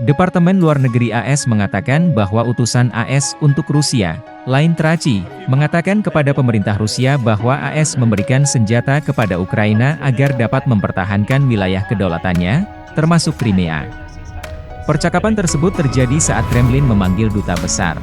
Departemen Luar Negeri AS mengatakan bahwa utusan AS untuk Rusia, Lain Traci, mengatakan kepada pemerintah Rusia bahwa AS memberikan senjata kepada Ukraina agar dapat mempertahankan wilayah kedaulatannya, termasuk Crimea. Percakapan tersebut terjadi saat Kremlin memanggil duta besar.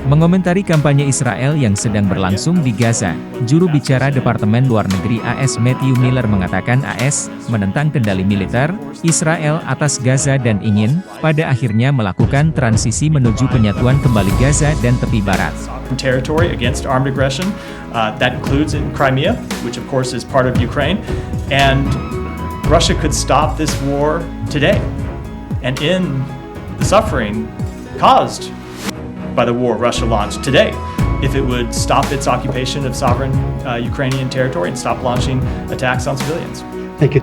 Mengomentari kampanye Israel yang sedang berlangsung di Gaza, juru bicara Departemen Luar Negeri AS Matthew Miller mengatakan AS menentang kendali militer Israel atas Gaza dan ingin, pada akhirnya melakukan transisi menuju penyatuan kembali Gaza dan tepi barat. Territory against armed aggression, that includes in Crimea, which of course is part of Ukraine, and Russia could stop this war today and end the suffering caused by the war Russia launched today, if it would stop its occupation of sovereign Ukrainian territory and stop launching attacks on civilians. Thank you.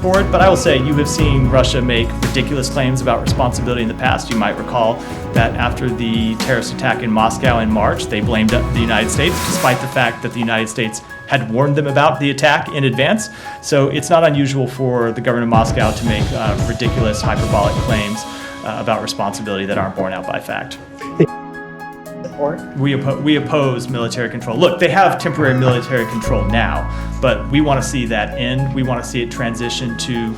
Forward, but I will say you have seen Russia make ridiculous claims about responsibility in the past. You might recall that after the terrorist attack in Moscow in March, they blamed the United States, despite the fact that the United States had warned them about the attack in advance. So it's not unusual for the government of Moscow to make ridiculous, hyperbolic claims about responsibility that aren't borne out by fact. We oppose military control. Look, they have temporary military control now, but we want to see that end. We want to see it transition to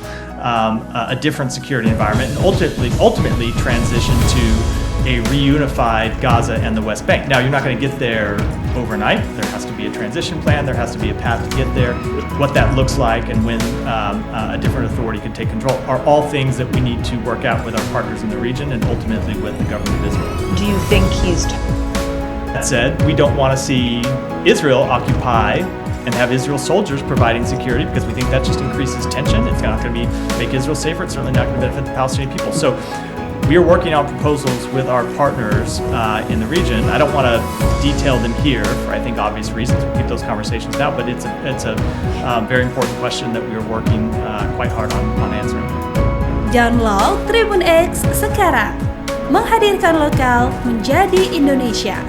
a different security environment and ultimately transition to a reunified Gaza and the West Bank. Now, you're not going to get there overnight. There has to be a transition plan. There has to be a path to get there. What that looks like and when a different authority can take control are all things that we need to work out with our partners in the region and ultimately with the government of Israel. Do you think he's... That said, we don't want to see Israel occupy and have Israel soldiers providing security because we think that just increases tension. It's not going to make Israel safer. It's certainly not going to benefit the Palestinian people. So we are working on proposals with our partners in the region. I don't want to detail them here for, I think, obvious reasons. We'll keep those conversations out, but it's a very important question that we are working quite hard on answering. Download Tribun X sekarang, menghadirkan lokal menjadi Indonesia.